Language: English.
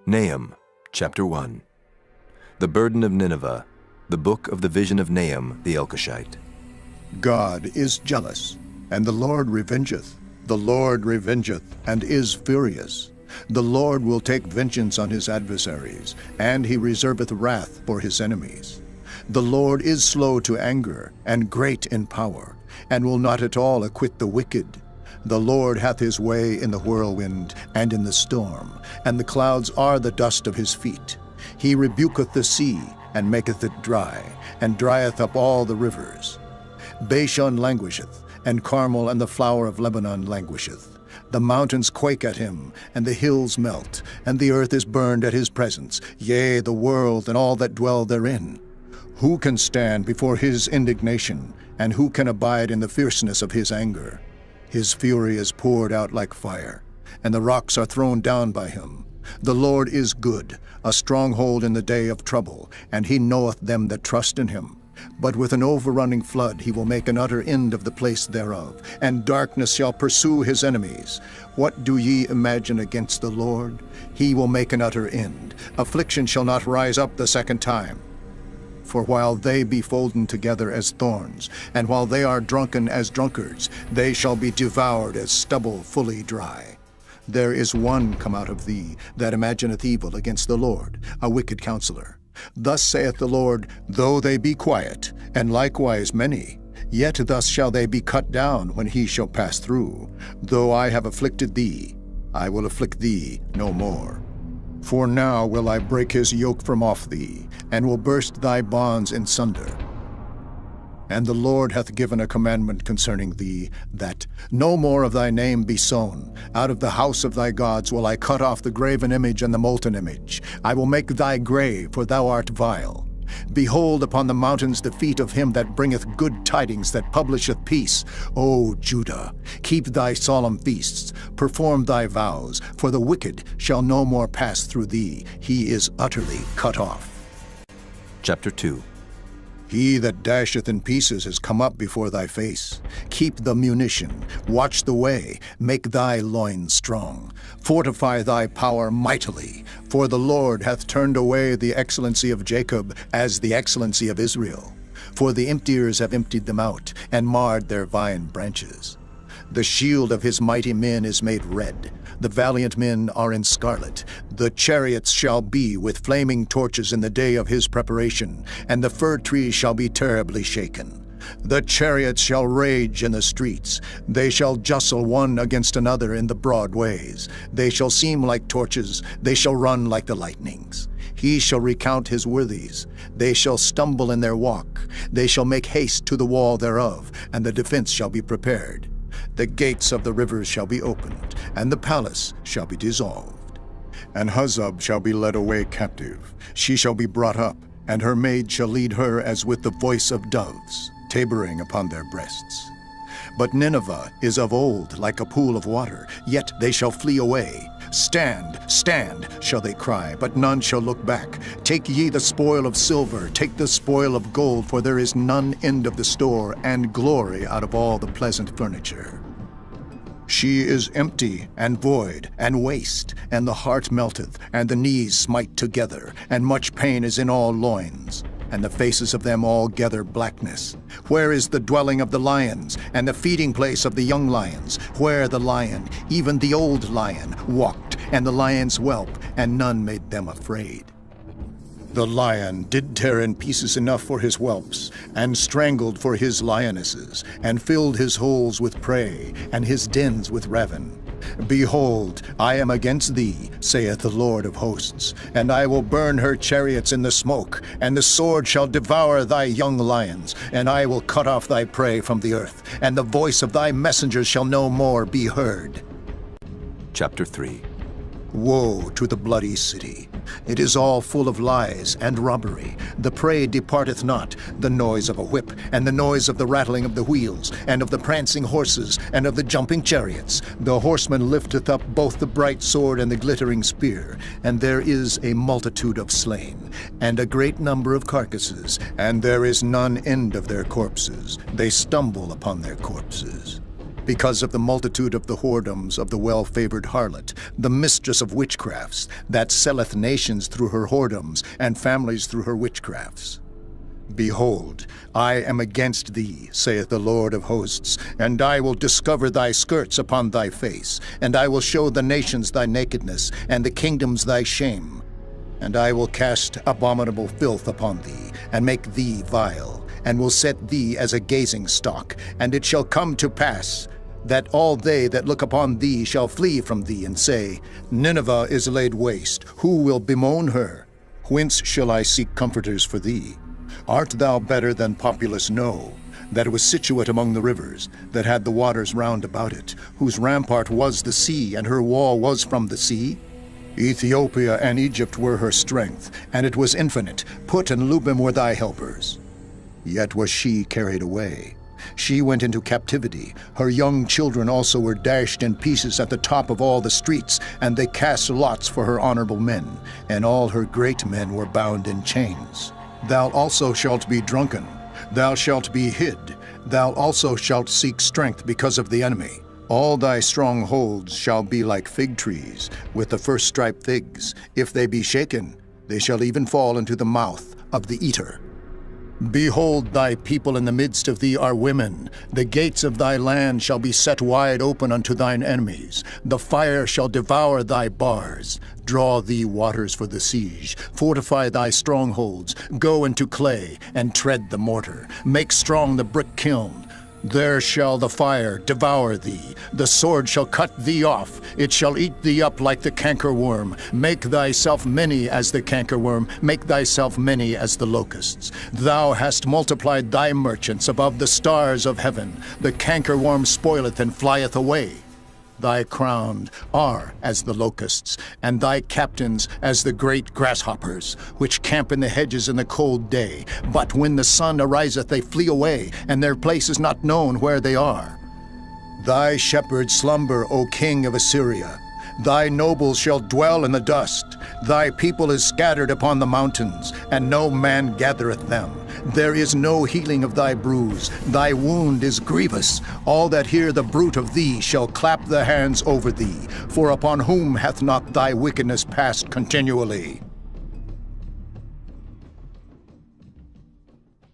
Nahum, chapter 1. The burden of Nineveh, the book of the vision of Nahum the Elkoshite. God is jealous, and the Lord revengeth. The Lord revengeth, and is furious. The Lord will take vengeance on his adversaries, and he reserveth wrath for his enemies. The Lord is slow to anger, and great in power, and will not at all acquit the wicked. The Lord hath his way in the whirlwind and in the storm, and the clouds are the dust of his feet. He rebuketh the sea, and maketh it dry, and drieth up all the rivers. Bashan languisheth, and Carmel and the flower of Lebanon languisheth. The mountains quake at him, and the hills melt, and the earth is burned at his presence, yea, the world and all that dwell therein. Who can stand before his indignation, and who can abide in the fierceness of his anger? His fury is poured out like fire, and the rocks are thrown down by him. The Lord is good, a stronghold in the day of trouble, and he knoweth them that trust in him. But with an overrunning flood he will make an utter end of the place thereof, and darkness shall pursue his enemies. What do ye imagine against the Lord? He will make an utter end. Affliction shall not rise up the second time. For while they be folden together as thorns, and while they are drunken as drunkards, they shall be devoured as stubble fully dry. There is one come out of thee that imagineth evil against the Lord, a wicked counselor. Thus saith the Lord, though they be quiet, and likewise many, yet thus shall they be cut down when he shall pass through. Though I have afflicted thee, I will afflict thee no more. For now will I break his yoke from off thee, and will burst thy bonds in sunder. And the Lord hath given a commandment concerning thee, that no more of thy name be sown. Out of the house of thy gods will I cut off the graven image and the molten image. I will make thy grave, for thou art vile. Behold upon the mountains the feet of him that bringeth good tidings, that publisheth peace. O Judah, keep thy solemn feasts, perform thy vows, for the wicked shall no more pass through thee. He is utterly cut off. Chapter 2. He that dasheth in pieces is come up before thy face. Keep the munition, watch the way, make thy loins strong. Fortify thy power mightily, for the Lord hath turned away the excellency of Jacob as the excellency of Israel. For the emptiers have emptied them out, and marred their vine branches. The shield of his mighty men is made red. The valiant men are in scarlet. The chariots shall be with flaming torches in the day of his preparation, and the fir trees shall be terribly shaken. The chariots shall rage in the streets. They shall justle one against another in the broad ways. They shall seem like torches. They shall run like the lightnings. He shall recount his worthies. They shall stumble in their walk. They shall make haste to the wall thereof, and the defense shall be prepared. The gates of the rivers shall be opened, and the palace shall be dissolved. And Huzzab shall be led away captive. She shall be brought up, and her maid shall lead her as with the voice of doves, tabering upon their breasts. But Nineveh is of old like a pool of water, yet they shall flee away. Stand, stand, shall they cry, but none shall look back. Take ye the spoil of silver, take the spoil of gold, for there is none end of the store, and glory out of all the pleasant furniture. She is empty, and void, and waste, and the heart melteth, and the knees smite together, and much pain is in all loins. And the faces of them all gather blackness. Where is the dwelling of the lions, and the feeding place of the young lions? Where the lion, even the old lion, walked, and the lion's whelp, and none made them afraid. The lion did tear in pieces enough for his whelps, and strangled for his lionesses, and filled his holes with prey, and his dens with ravin. Behold, I am against thee, saith the Lord of hosts, and I will burn her chariots in the smoke, and the sword shall devour thy young lions, and I will cut off thy prey from the earth, and the voice of thy messengers shall no more be heard. Chapter 3. Woe to the bloody city! It is all full of lies and robbery. The prey departeth not, the noise of a whip, and the noise of the rattling of the wheels, and of the prancing horses, and of the jumping chariots. The horseman lifteth up both the bright sword and the glittering spear, and there is a multitude of slain, and a great number of carcasses, and there is none end of their corpses. They stumble upon their corpses. because of the multitude of the whoredoms of the well-favored harlot, the mistress of witchcrafts, that selleth nations through her whoredoms, and families through her witchcrafts. Behold, I am against thee, saith the Lord of hosts, and I will discover thy skirts upon thy face, and I will show the nations thy nakedness, and the kingdoms thy shame. And I will cast abominable filth upon thee, and make thee vile, and will set thee as a gazing stock. And it shall come to pass that all they that look upon thee shall flee from thee, and say, Nineveh is laid waste, who will bemoan her? Whence shall I seek comforters for thee? Art thou better than populous No, that was situate among the rivers, that had the waters round about it, whose rampart was the sea, and her wall was from the sea? Ethiopia and Egypt were her strength, and it was infinite. Put and Lubim were thy helpers. Yet was she carried away. She went into captivity. Her young children also were dashed in pieces at the top of all the streets, and they cast lots for her honorable men, and all her great men were bound in chains. Thou also shalt be drunken, thou shalt be hid, thou also shalt seek strength because of the enemy. All thy strongholds shall be like fig trees, with the first striped figs. If they be shaken, they shall even fall into the mouth of the eater. Behold, thy people in the midst of thee are women. The gates of thy land shall be set wide open unto thine enemies. The fire shall devour thy bars. Draw thee waters for the siege. Fortify thy strongholds. Go into clay, and tread the mortar. Make strong the brick kiln. There shall the fire devour thee. The sword shall cut thee off. It shall eat thee up like the cankerworm. Make thyself many as the cankerworm. Make thyself many as the locusts. Thou hast multiplied thy merchants above the stars of heaven. The cankerworm spoileth and flieth away. Thy crowned are as the locusts, and thy captains as the great grasshoppers, which camp in the hedges in the cold day. But when the sun ariseth, they flee away, and their place is not known where they are. Thy shepherds slumber, O king of Assyria. Thy nobles shall dwell in the dust. Thy people is scattered upon the mountains, and no man gathereth them. There is no healing of thy bruise. Thy wound is grievous. All that hear the bruit of thee shall clap their hands over thee. For upon whom hath not thy wickedness passed continually?